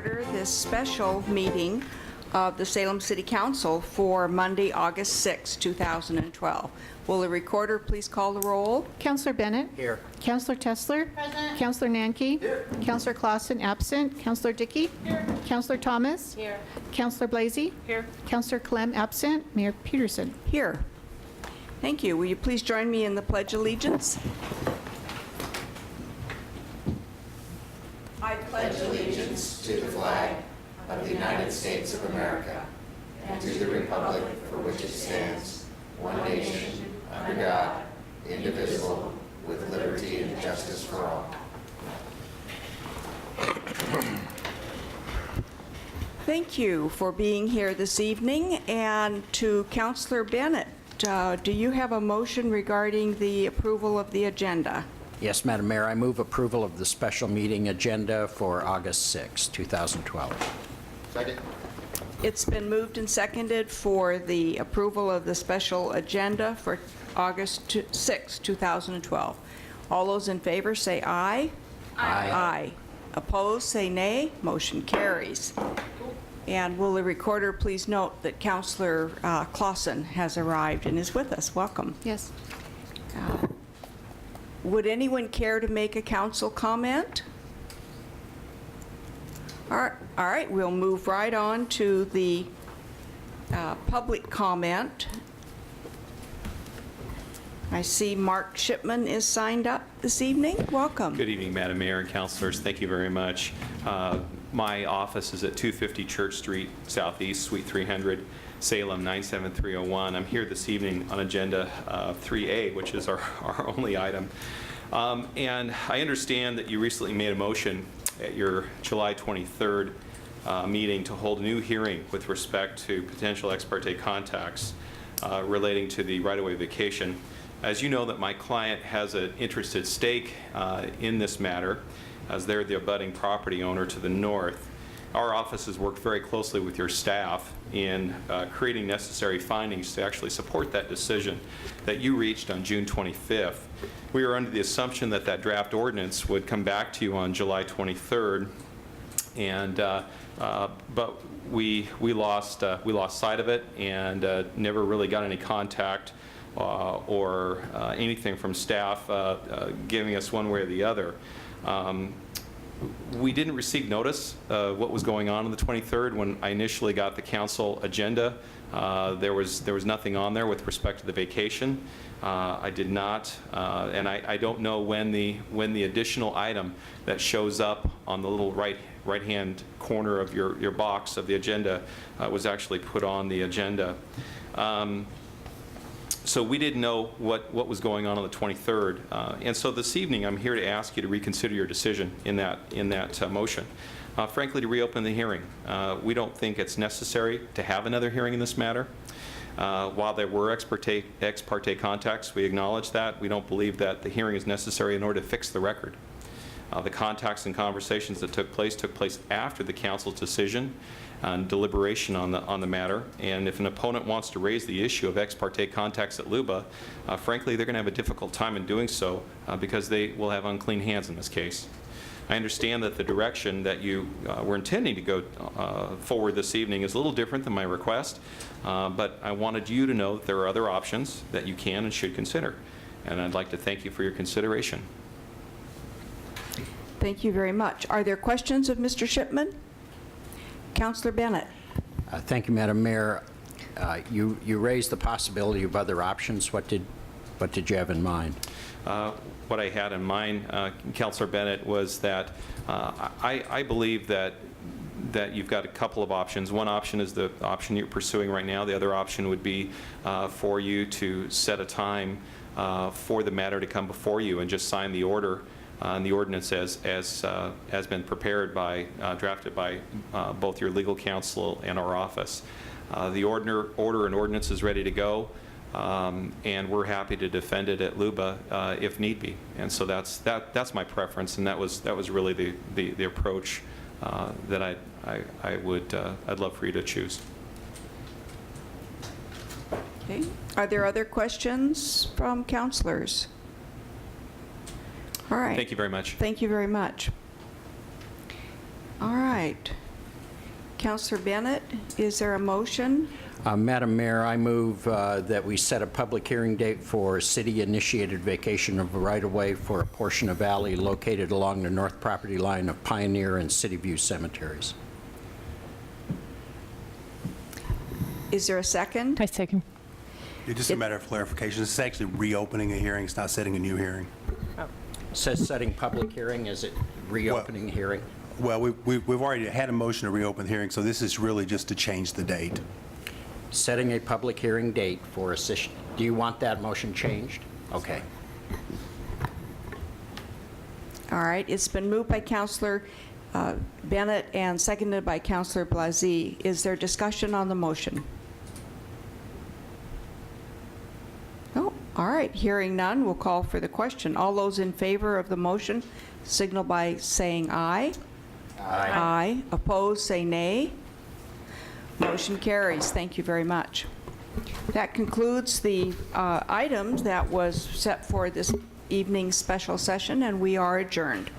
order this special meeting of the Salem City Council for Monday, August 6, 2012. Will the recorder please call the roll? Councillor Bennett? Here. Councillor Tessler? Present. Councillor Nanke? Here. Councillor Clausen, absent. Councillor Dickey? Here. Councillor Thomas? Here. Councillor Blasey? Here. Councillor Clem, absent. Mayor Peterson? Here. Thank you. Will you please join me in the Pledge of Allegiance? I pledge allegiance to the flag of the United States of America and to the republic for which it stands, one nation, under God, indivisible, with liberty and justice for all. Thank you for being here this evening. And to Councillor Bennett, do you have a motion regarding the approval of the agenda? Yes, Madam Mayor, I move approval of the special meeting agenda for August 6, 2012. Second. It's been moved and seconded for the approval of the special agenda for August 6, 2012. All those in favor say aye. Aye. Aye. Opposed, say nay. Motion carries. And will the recorder please note that Councillor Clausen has arrived and is with us. Welcome. Yes. Would anyone care to make a council comment? All right, we'll move right on to the public comment. I see Mark Shipman is signed up this evening. Welcome. Good evening, Madam Mayor and councilors. Thank you very much. My office is at 250 Church Street, Southeast, Suite 300, Salem 97301. I'm here this evening on agenda 3A, which is our only item. And I understand that you recently made a motion at your July 23rd meeting to hold a new hearing with respect to potential ex parte contacts relating to the right-of-way vacation. As you know, that my client has an interested stake in this matter, as they're the abutting property owner to the north. Our office has worked very closely with your staff in creating necessary findings to actually support that decision that you reached on June 25th. We were under the assumption that that draft ordinance would come back to you on July 23rd, and but we lost sight of it and never really got any contact or anything from staff giving us one way or the other. We didn't receive notice of what was going on the 23rd. When I initially got the council agenda, there was nothing on there with respect to the vacation. I did not, and I don't know when the additional item that shows up on the little right-hand corner of your box of the agenda was actually put on the agenda. So we didn't know what was going on the 23rd, and so this evening I'm here to ask you to reconsider your decision in that motion. Frankly, to reopen the hearing. We don't think it's necessary to have another hearing in this matter. While there were ex parte contacts, we acknowledge that. We don't believe that the hearing is necessary in order to fix the record. The contacts and conversations that took place after the council's decision and deliberation on the matter. And if an opponent wants to raise the issue of ex parte contacts at LUBA, frankly, they're going to have a difficult time in doing so because they will have unclean hands in this case. I understand that the direction that you were intending to go forward this evening is a little different than my request, but I wanted you to know that there are other options that you can and should consider. And I'd like to thank you for your consideration. Thank you very much. Are there questions of Mr. Shipman? Councillor Bennett. Thank you, Madam Mayor. You raised the possibility of other options. What did you have in mind? What I had in mind, Councillor Bennett, was that I believe that you've got a couple of options. One option is the option you're pursuing right now. The other option would be for you to set a time for the matter to come before you and just sign the order. And the ordinance has been prepared drafted by both your legal counsel and our office. The order and ordinance is ready to go, and we're happy to defend it at LUBA if need be. And so that's my preference, and that was really the approach that I'd love for you to choose. Okay. Are there other questions from councilors? All right. Thank you very much. Thank you very much. All right. Counselor Bennett, is there a motion? Madam Mayor, I move that we set a public hearing date for city-initiated vacation of right-of-way for a portion of alley located along the north property line of Pioneer and City View cemeteries. Is there a second? I second. It's just a matter of clarification. This is actually reopening a hearing. It's not setting a new hearing. It says setting public hearing. Is it reopening hearing? Well, we've already had a motion to reopen the hearing, so this is really just to change the date. Setting a public hearing date for a session. Do you want that motion changed? Okay. All right, it's been moved by Counselor Bennett and seconded by Counselor Blasey. Is there discussion on the motion? Oh, all right, hearing none, we'll call for the question. All those in favor of the motion signal by saying aye. Aye. Aye. Opposed, say nay. Motion carries. Thank you very much. That concludes the items that was set for this evening's special session, and we are adjourned.